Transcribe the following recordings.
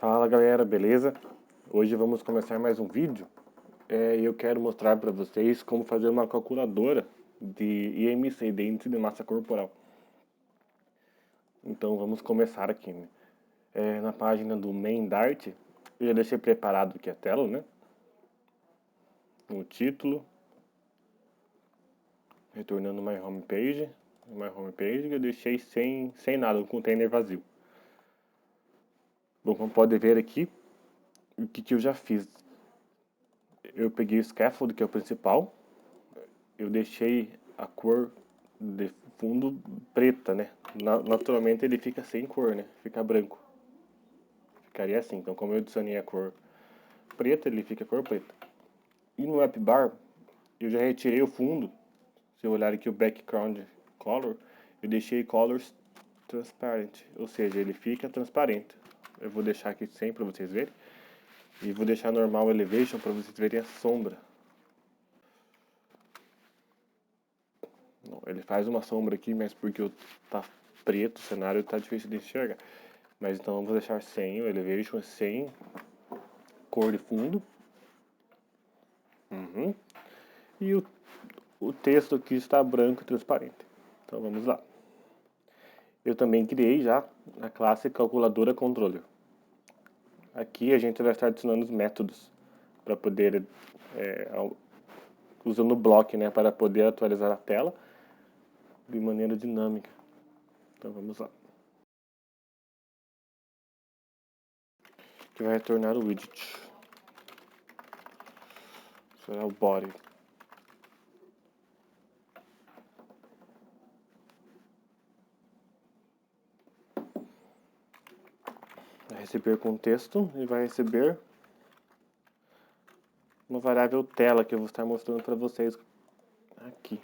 Fala galera, beleza? Hoje vamos começar mais um vídeo e eu quero mostrar para vocês como fazer uma calculadora de IMC, de Índice de Massa Corporal. Então vamos começar aqui, né? Na página do Main Dart, eu já deixei preparado aqui a tela, né? O título, retornando My Homepage, eu deixei sem nada, um container vazio. Bom, como pode ver aqui, o que eu já fiz? Eu peguei o scaffold, que é o principal, eu deixei a cor de fundo preta, né? Naturalmente ele fica sem cor, né? Fica branco. Ficaria assim. Então, como eu adicionei a cor preta, ele fica cor preta. E no app bar, eu já retirei o fundo. Se eu olhar aqui o background color, eu deixei colors transparent, ou seja, ele fica transparente. Eu vou deixar aqui 100 para vocês verem. E vou deixar normal elevation para vocês verem a sombra. Ele faz uma sombra aqui, mas porque tá preto, o cenário tá difícil de enxergar. Mas então vamos deixar 100, o elevation é 100, cor de fundo. E o texto aqui está branco e transparente. Então vamos lá. Eu também criei já a classe calculadora controller. Aqui a gente vai estar adicionando os métodos para poder, usando o block, né, para poder atualizar a tela de maneira dinâmica. Então vamos lá. Que vai retornar o widget. Será o body. Vai receber contexto e vai receber uma variável tela que eu vou estar mostrando para vocês aqui.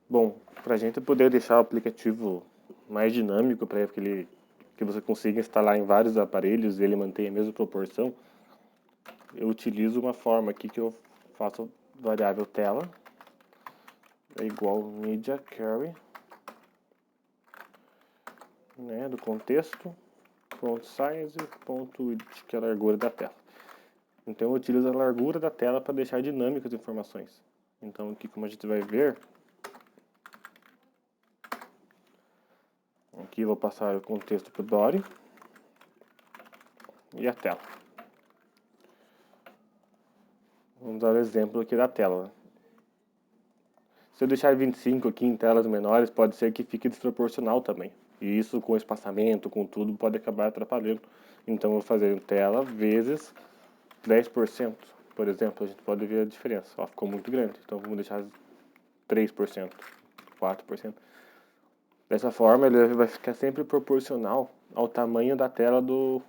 Bom, para a gente poder deixar o aplicativo mais dinâmico, para que você consiga instalar em vários aparelhos e ele mantenha a mesma proporção, eu utilizo uma forma aqui que eu faço variável tela é igual media carry, né, do contexto, ponto size, ponto width, que é a largura da tela. Então eu utilizo a largura da tela para deixar dinâmicas as informações. Então aqui, como a gente vai ver, aqui vou passar o contexto para o body e a tela. Vamos dar o exemplo aqui da tela. Se eu deixar 25 aqui em telas menores, pode ser que fique desproporcional também. E isso com espaçamento, com tudo, pode acabar atrapalhando. Então eu vou fazer tela vezes 10%. Por exemplo, a gente pode ver a diferença. Ó, ficou muito grande. Então vamos deixar 3%, 4%. Dessa forma ele vai ficar sempre proporcional ao tamanho da tela do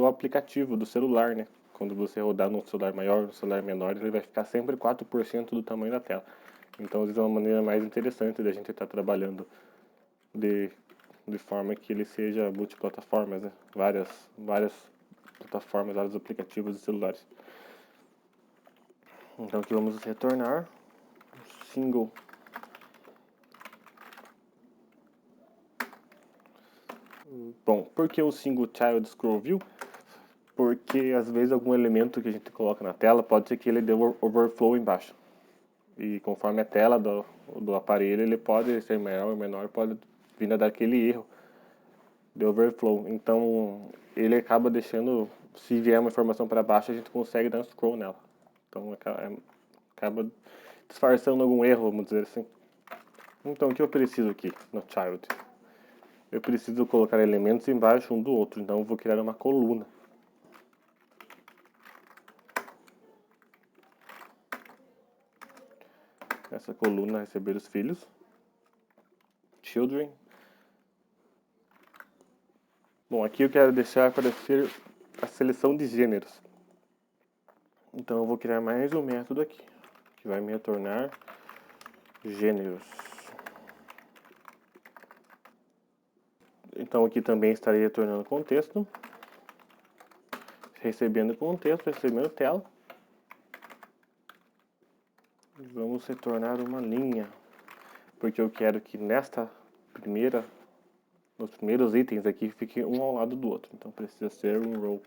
aplicativo, do celular, né? Quando você rodar no celular maior, no celular menor, ele vai ficar sempre 4% do tamanho da tela. Então, isso é uma maneira mais interessante da gente estar trabalhando de forma que ele seja multiplataformas, né? Várias plataformas, vários aplicativos e celulares. Então, aqui vamos retornar single. Bom, por que o single child scroll view? Porque às vezes algum elemento que a gente coloca na tela pode ser que ele dê overflow embaixo. E conforme a tela do aparelho, ele pode ser maior ou menor, pode vir a dar aquele erro de overflow. Então ele acaba deixando, se vier uma informação para baixo, a gente consegue dar um scroll nela. Então acaba disfarçando algum erro, vamos dizer assim. Então o que eu preciso aqui no child? Eu preciso colocar elementos embaixo um do outro, então eu vou criar uma coluna. Essa coluna receber os filhos, children. Bom, aqui eu quero deixar aparecer a seleção de gêneros. Então eu vou criar mais um método aqui, que vai me retornar gêneros. Então aqui também estarei retornando contexto, recebendo contexto, recebendo tela. Vamos retornar uma linha, porque eu quero que nesta primeira os primeiros itens aqui fiquem um ao lado do outro. Então precisa ser um row.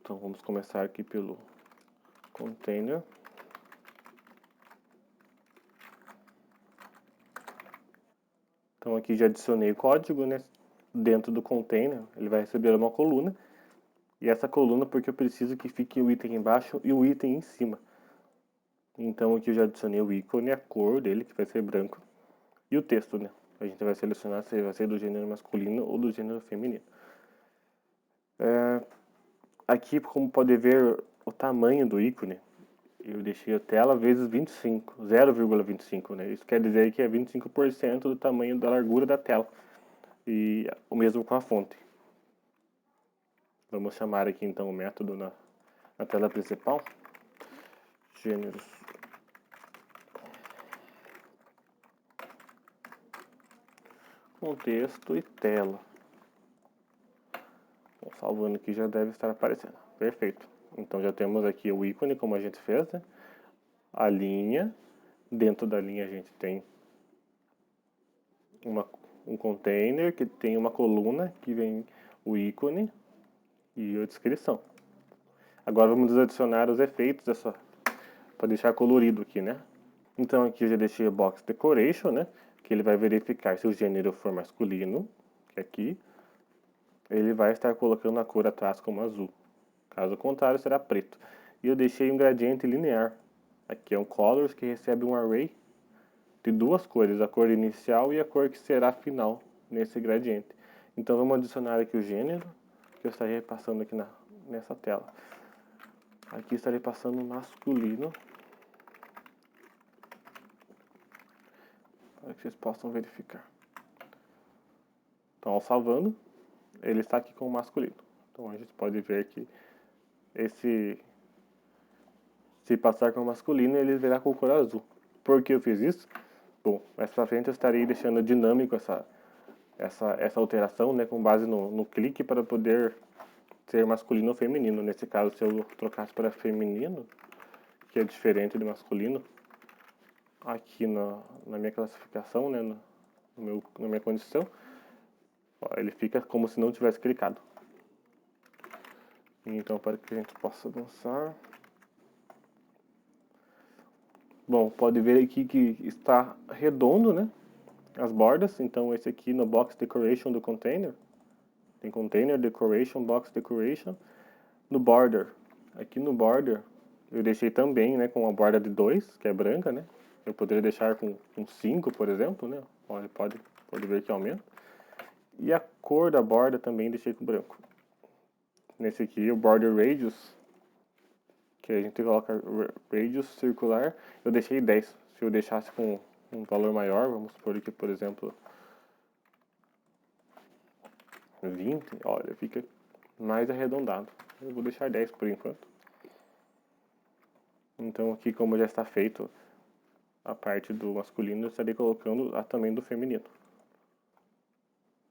Então vamos começar aqui pelo container. Então aqui já adicionei o código, né? Dentro do container, ele vai receber uma coluna. E essa coluna porque eu preciso que fique o item embaixo e o item em cima. Então aqui eu já adicionei o ícone, a cor dele, que vai ser branco. E o texto, né? A gente vai selecionar se vai ser do gênero masculino ou do gênero feminino. Aqui, como pode ver, o tamanho do ícone, eu deixei a tela vezes 25, 0,25, né? Isso quer dizer que é 25% do tamanho da largura da tela. E o mesmo com a fonte. Vamos chamar aqui então o método na tela principal. Gêneros. Contexto e tela. Bom, salvando aqui já deve estar aparecendo. Perfeito. Então já temos aqui o ícone como a gente fez, né? A linha. Dentro da linha a gente tem um container que tem uma coluna que vem o ícone e a descrição. Agora vamos adicionar os efeitos para deixar colorido aqui, né? Então aqui eu já deixei o box decoration, né? Que ele vai verificar se o gênero for masculino, que aqui ele vai estar colocando a cor atrás como azul. Caso contrário, será preto. E eu deixei um gradiente linear. Aqui é um colors que recebe um array de duas cores, a cor inicial e a cor que será final nesse gradiente. Então vamos adicionar aqui o gênero, que eu estarei passando aqui nessa tela. Aqui estarei passando masculino, para que vocês possam verificar. Então, salvando, ele está aqui com o masculino. Então a gente pode ver que se passar com o masculino, ele verá com cor azul. Por que eu fiz isso? Bom, mais pra frente eu estarei deixando dinâmico essa alteração, né, com base no clique para poder ser masculino ou feminino. Nesse caso, se eu trocasse para feminino, que é diferente de masculino, aqui na minha classificação, né, na minha condição, ó, ele fica como se não tivesse clicado. Então, para que a gente possa avançar. Bom, pode ver aqui que está redondo, né? As bordas. Então, esse aqui no box decoration do container. Tem container decoration, box decoration. No border. Aqui no border, eu deixei também, né? Com a borda de 2, que é branca, né? Eu poderia deixar com 5, por exemplo, né? Olha, pode ver que aumenta. E a cor da borda também deixei com branco. Nesse aqui, o border radius, que a gente coloca radius circular, eu deixei 10. Se eu deixasse com um valor maior, vamos supor aqui, por exemplo, 20, olha, fica mais arredondado. Eu vou deixar 10 por enquanto. Então aqui, como já está feito a parte do masculino, eu estarei colocando a também do feminino.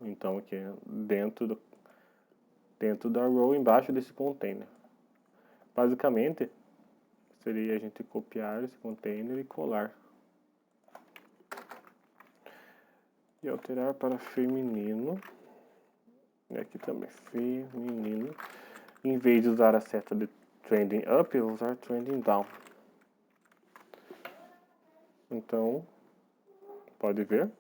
Então aqui dentro da row, embaixo desse container. Basicamente, seria a gente copiar esse container e colar. E alterar para feminino. E aqui também, feminino. Em vez de usar a seta de trending up, eu vou usar trending down. Então, pode ver.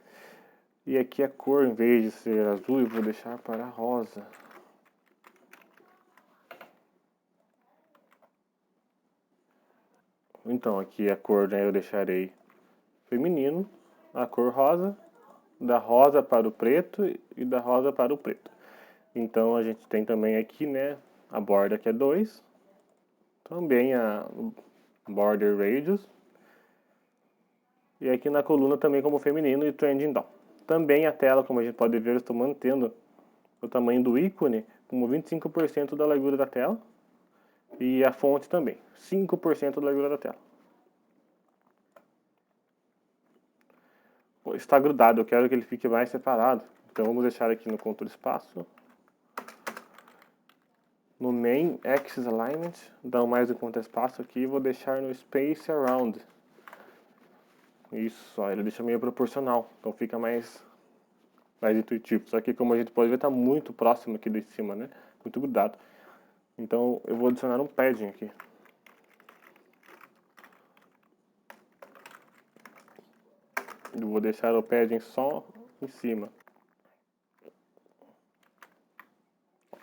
E aqui a cor, em vez de ser azul, eu vou deixar para rosa. Então, aqui a cor, né, eu deixarei feminino, a cor rosa, da rosa para o preto e da rosa para o preto. Então, a gente tem também aqui, né, a borda que é 2, também a border radius, e aqui na coluna também como feminino e trending down. Também a tela, como a gente pode ver, eu estou mantendo o tamanho do ícone como 25% da largura da tela. E a fonte também, 5% da largura da tela. Está grudado, eu quero que ele fique mais separado. Então vamos deixar aqui no controle espaço. No main axis alignment, dá mais um contra espaço aqui e vou deixar no space around. Isso, ó, ele deixa meio proporcional, então fica mais intuitivo. Só que como a gente pode ver, tá muito próximo aqui de cima, né? Muito grudado. Então eu vou adicionar um padding aqui. Eu vou deixar o padding só em cima.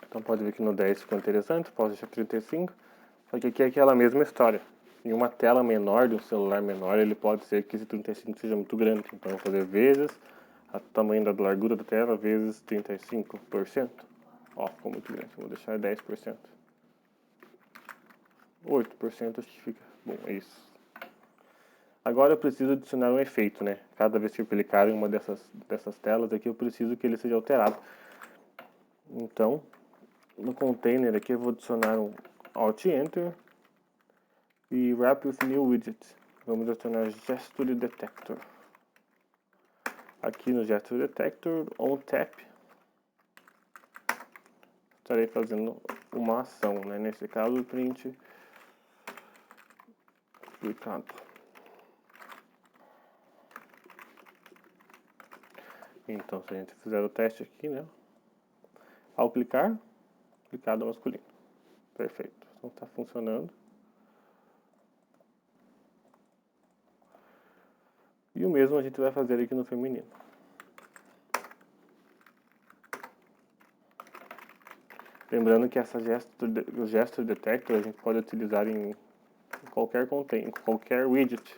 Então pode ver que no 10 ficou interessante, posso deixar 35. Só que aqui é aquela mesma história. Em uma tela menor, de um celular menor, ele pode ser que esse 35 seja muito grande. Então eu vou fazer vezes o tamanho da largura da tela vezes 35%. Ó, ficou muito grande, vou deixar 10%. 8% acho que fica bom, é isso. Agora eu preciso adicionar um efeito, né? Cada vez que eu clicar em uma dessas telas aqui, eu preciso que ele seja alterado. Então, no container aqui eu vou adicionar um Alt Enter e Wrap with New Widget. Vamos adicionar Gesture Detector. Aqui no Gesture Detector, on tap, estarei fazendo uma ação, né? Nesse caso, print clicado. Então, se a gente fizer o teste aqui, né? Ao clicar, clicado masculino. Perfeito. Então está funcionando. E o mesmo a gente vai fazer aqui no feminino. Lembrando que o Gesture Detector a gente pode utilizar em qualquer container, em qualquer widget.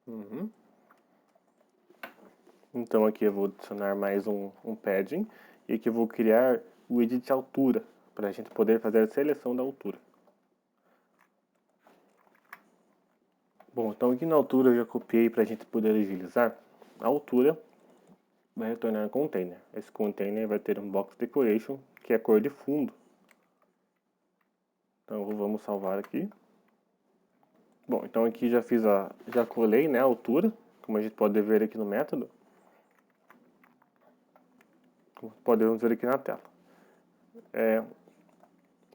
Uhum. Então aqui eu vou adicionar mais um padding e aqui eu vou criar o widget altura para a gente poder fazer a seleção da altura. Bom, então aqui na altura eu já copiei para a gente poder agilizar. A altura vai retornar um container. Esse container vai ter um box decoration que é a cor de fundo. Então vamos salvar aqui. Bom, então aqui já colei, né, a altura, como a gente pode ver aqui no método. Podemos ver aqui na tela.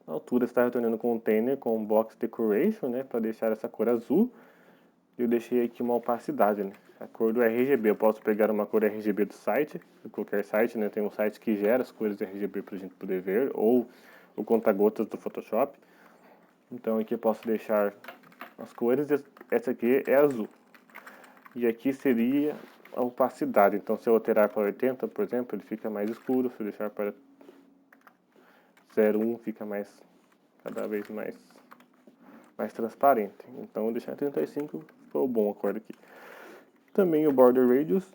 A altura está retornando container com box decoration, né, para deixar essa cor azul. Eu deixei aqui uma opacidade, né, a cor do RGB. Eu posso pegar uma cor RGB do site, de qualquer site, né, tem um site que gera as cores RGB para a gente poder ver, ou o conta-gotas do Photoshop. Então aqui eu posso deixar as cores, essa aqui é azul. E aqui seria a opacidade. Então se eu alterar para 80, por exemplo, ele fica mais escuro. Se eu deixar para 0,1 fica cada vez mais transparente. Então eu deixar 35 ficou bom a cor aqui. Também o border radius.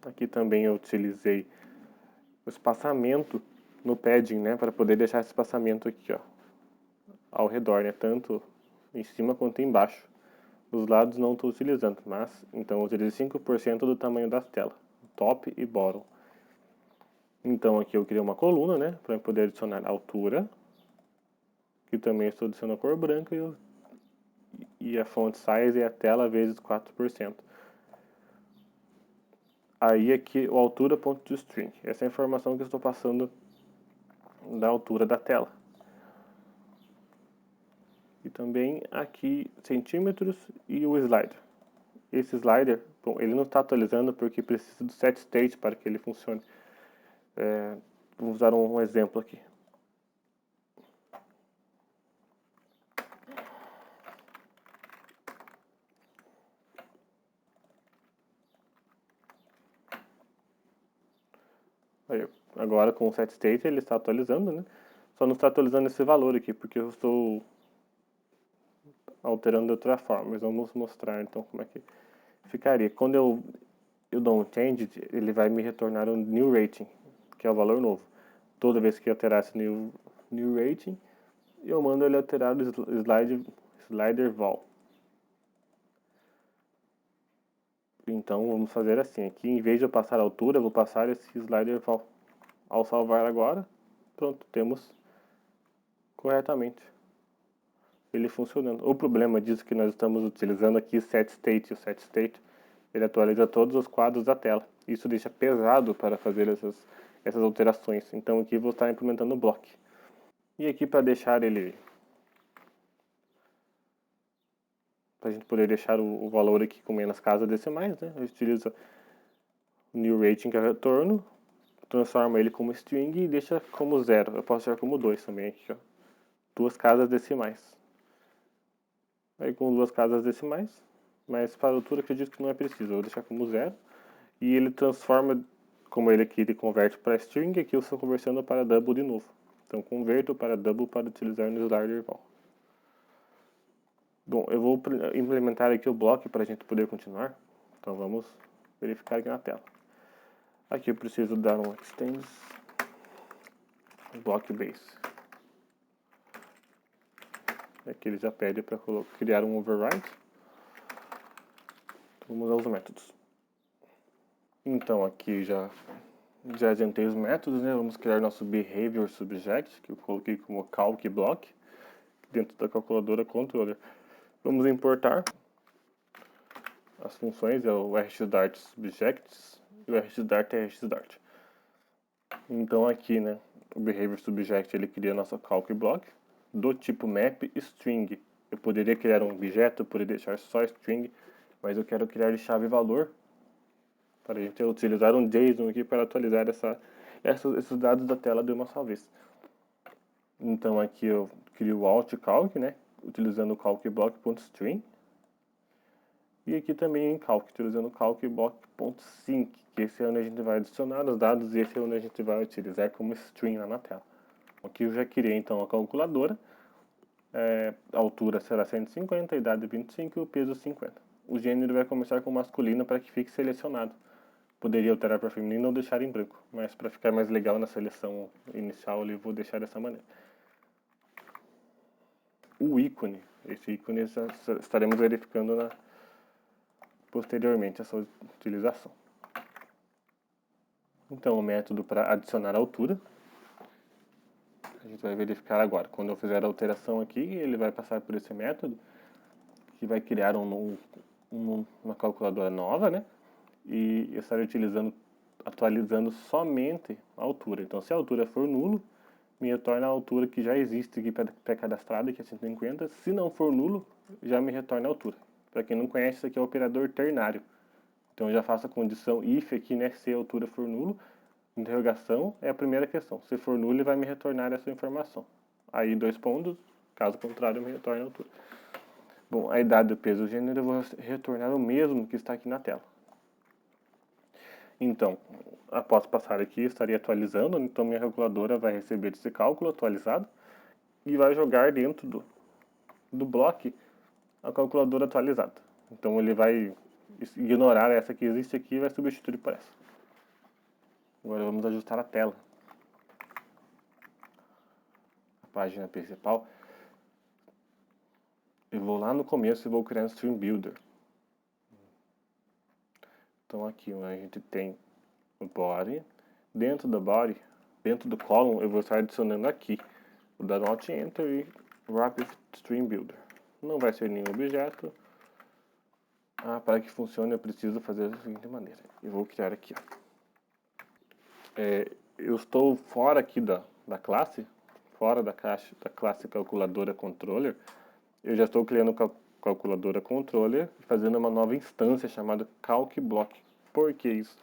Aqui também eu utilizei o espaçamento no padding, né, para poder deixar esse espaçamento aqui, ó, ao redor, né, tanto em cima quanto embaixo. Os lados não estou utilizando, mas então eu utilizei 5% do tamanho das telas, top e bottom. Então aqui eu criei uma coluna, né, para poder adicionar a altura, que também estou adicionando a cor branca e a font size e a tela vezes 4%. Aí aqui o altura.toString, essa é a informação que eu estou passando da altura da tela. E também aqui centímetros e o slider. Esse slider, bom, ele não está atualizando porque precisa do set state para que ele funcione. Vamos usar um exemplo aqui. Aí, agora com o set state ele está atualizando, né? Só não está atualizando esse valor aqui porque eu estou alterando de outra forma. Mas vamos mostrar então como é que ficaria. Quando eu dou um change, ele vai me retornar um new rating, que é o valor novo. Toda vez que eu alterar esse new rating, eu mando ele alterar o slider val. Então vamos fazer assim, aqui em vez de eu passar a altura, eu vou passar esse slider val. Ao salvar agora, pronto, temos corretamente ele funcionando. O problema disso é que nós estamos utilizando aqui setState. O setState ele atualiza todos os quadros da tela. Isso deixa pesado para fazer essas alterações. Então aqui vou estar implementando o block. E aqui para deixar ele, para a gente poder deixar o valor aqui com menos casas decimais, né? Eu utilizo o new rating que é retorno, transforma ele como string e deixa como 0. Eu posso deixar como 2 também aqui, ó. 2 casas decimais. Aí com 2 casas decimais, mas para a altura acredito que não é preciso. Eu vou deixar como 0. E ele transforma, como ele aqui ele converte para string, aqui eu estou conversando para double de novo. Então converto para double para utilizar no slider val. Bom, eu vou implementar aqui o block para a gente poder continuar. Então vamos verificar aqui na tela. Aqui eu preciso dar um extends block base. Aqui ele já pede para criar um override. Vamos aos métodos. Então aqui já adiantei os métodos, né? Vamos criar nosso behavior subject, que eu coloquei como calc block, dentro da calculadora controller. Vamos importar as funções, é o rxdart subjects e o rxdart é rxdart. Então aqui, né, o behavior subject ele cria nossa calc block do tipo map string. Eu poderia criar um objeto, poderia deixar só string, mas eu quero criar de chave valor para a gente utilizar um JSON aqui para atualizar esses dados da tela de uma só vez. Então aqui eu crio o altCalc, né, utilizando o calcblock.string. E aqui também em calc, utilizando o calcblock.sync, que esse é onde a gente vai adicionar os dados e esse é onde a gente vai utilizar como string lá na tela. Aqui eu já criei então a calculadora. A altura será 150, a idade 25 e o peso 50. O gênero vai começar com masculino para que fique selecionado. Poderia alterar para feminino ou deixar em branco, mas para ficar mais legal na seleção inicial eu vou deixar dessa maneira. O ícone, esse ícone estaremos verificando posteriormente essa utilização. Então o método para adicionar altura, a gente vai verificar agora. Quando eu fizer a alteração aqui, ele vai passar por esse método, que vai criar uma calculadora nova, né? E eu estarei atualizando somente a altura. Então se a altura for nulo, me retorna a altura que já existe aqui pré-cadastrada, que é 150. Se não for nulo, já me retorna a altura. Para quem não conhece, isso aqui é o operador ternário. Então eu já faço a condição if aqui, né, se a altura for nulo. Interrogação é a primeira questão. Se for nulo, ele vai me retornar essa informação. Aí 2 pontos, caso contrário, me retorna a altura. Bom, a idade, o peso, o gênero, eu vou retornar o mesmo que está aqui na tela. Então, após passar aqui, eu estaria atualizando, então minha calculadora vai receber esse cálculo atualizado e vai jogar dentro do bloco a calculadora atualizada. Então ele vai ignorar essa que existe aqui e vai substituir por essa. Agora vamos ajustar a tela. A página principal. Eu vou lá no começo e vou criar um Stream Builder. Então aqui a gente tem o body. Dentro do body, dentro do column, eu vou estar adicionando aqui o da Alt Enter e Rapid Stream Builder. Não vai ser nenhum objeto. Para que funcione eu preciso fazer da seguinte maneira. Eu vou criar aqui, ó. Eu estou fora aqui da classe, fora da classe calculadora controller. Eu já estou criando calculadora controller e fazendo uma nova instância chamada calcblock. Por que isso?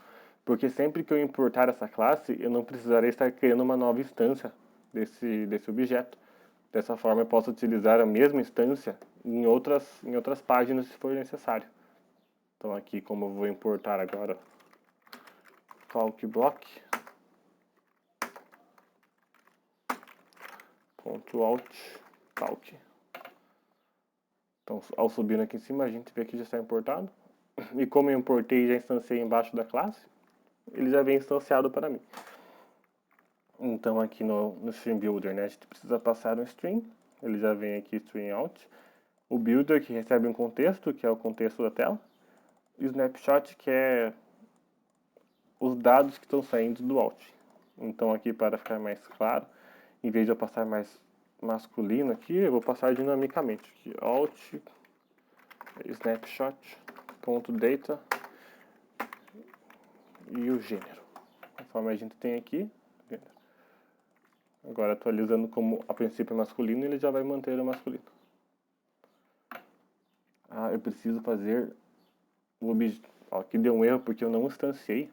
Porque sempre que eu importar essa classe, eu não precisarei estar criando uma nova instância desse objeto. Dessa forma eu posso utilizar a mesma instância em outras páginas se for necessário. Então aqui, como eu vou importar agora calcblock, Ctrl+Alt, calc. Então, ao subir aqui em cima, a gente vê que já está importado. E como eu importei e já instanciei embaixo da classe, ele já vem instanciado para mim. Então, aqui no Stream Builder, né, a gente precisa passar um string. Ele já vem aqui, string out. O builder que recebe um contexto, que é o contexto da tela. snapshot, que é os dados que estão saindo do Alt. Então aqui, para ficar mais claro, em vez de eu passar mais masculino aqui, eu vou passar dinamicamente. Aqui, Alt, snapshot.data e o gênero. Conforme a gente tem aqui, agora atualizando como a princípio é masculino, ele já vai manter o masculino. Ah, eu preciso fazer o objeto. Aqui deu um erro porque eu não instanciei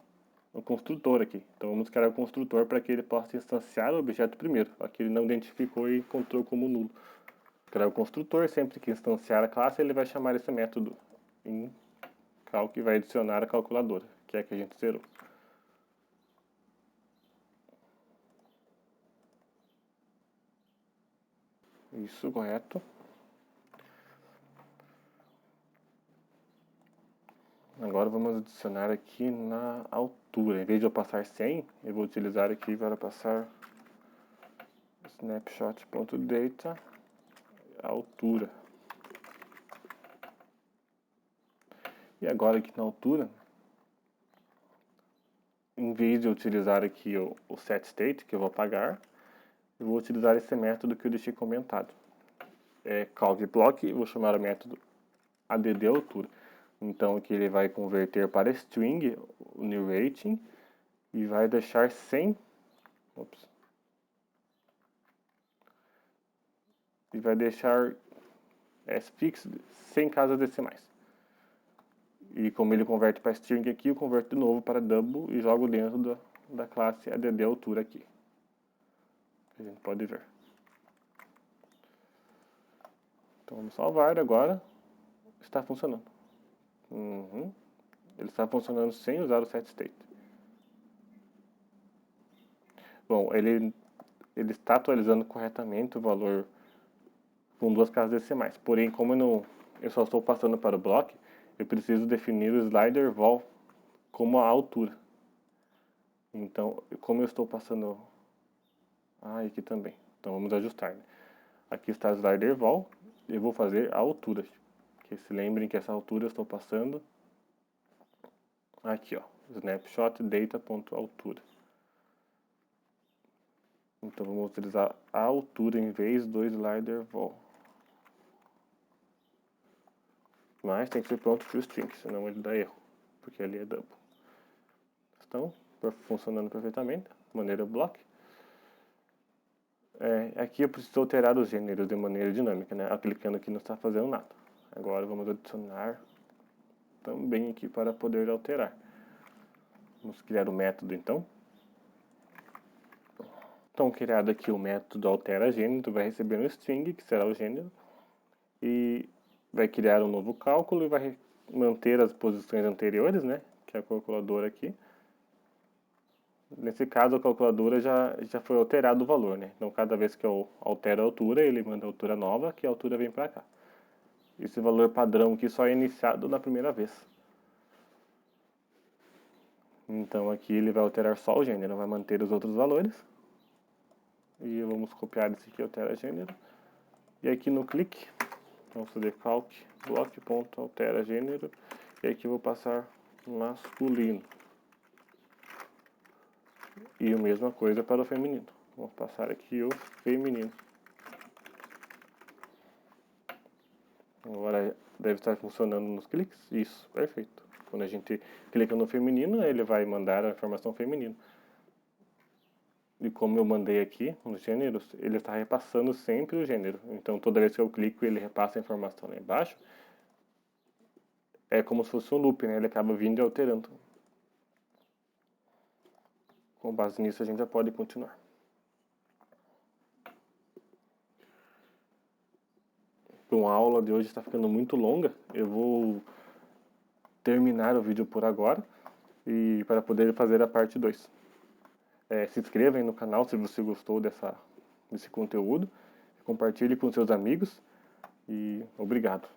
o construtor aqui. Então vamos criar o construtor para que ele possa instanciar o objeto primeiro. Aqui ele não identificou e encontrou como nulo. Criar o construtor, sempre que instanciar a classe, ele vai chamar esse método em calc e vai adicionar a calculadora, que é a que a gente zerou. Isso, correto. Agora vamos adicionar aqui na altura. Em vez de eu passar 100, eu vou utilizar aqui para passar snapshot.data altura. E agora aqui na altura, em vez de eu utilizar aqui o setState, que eu vou apagar, eu vou utilizar esse método que eu deixei comentado. É calcBlock, vou chamar o método add altura. Então aqui ele vai converter para string o new rating e vai deixar 100. Ops. E vai deixar sfix 100 casas decimais. E como ele converte para string aqui, eu converto de novo para double e jogo dentro da classe add altura aqui. A gente pode ver. Então vamos salvar agora. Está funcionando. Ele está funcionando sem usar o setState. Bom, ele está atualizando corretamente o valor com 2 casas decimais. Porém, como eu só estou passando para o block, eu preciso definir o slider vol como a altura. Então, como eu estou passando... Ah, aqui também. Então vamos ajustar. Né? Aqui está o slider vol. Eu vou fazer a altura. Que se lembrem que essa altura eu estou passando aqui, ó, snapshot data.altura. Então vamos utilizar a altura em vez do slider vol. Mas tem que ser pronto para o string, senão ele dá erro, porque ali é double. Então, funcionando perfeitamente, maneira block. Aqui eu preciso alterar os gêneros de maneira dinâmica, né? Clicando aqui não está fazendo nada. Agora vamos adicionar também aqui para poder alterar. Vamos criar o método então. Então, criado aqui o método altera gênero, vai receber um string, que será o gênero, e vai criar um novo cálculo e vai manter as posições anteriores, né? Que é a calculadora aqui. Nesse caso, a calculadora já foi alterado o valor, né? Então, cada vez que eu altero a altura, ele manda a altura nova, que a altura vem para cá. Esse valor padrão aqui só é iniciado na primeira vez. Então, aqui ele vai alterar só o gênero, não vai manter os outros valores. E vamos copiar esse aqui, altera gênero. E aqui no clique, vamos fazer calc block.altera gênero. E aqui eu vou passar masculino. E a mesma coisa para o feminino. Vou passar aqui o feminino. Agora deve estar funcionando nos cliques. Isso, perfeito. Quando a gente clica no feminino, ele vai mandar a informação feminina. E como eu mandei aqui nos gêneros, ele está repassando sempre o gênero. Então toda vez que eu clico, ele repassa a informação lá embaixo. É como se fosse um loop, né? Ele acaba vindo e alterando. Com base nisso, a gente já pode continuar. Bom, a aula de hoje está ficando muito longa. Eu vou terminar o vídeo por agora e para poder fazer a parte 2. Se inscreva aí no canal se você gostou desse conteúdo. Compartilhe com seus amigos e obrigado.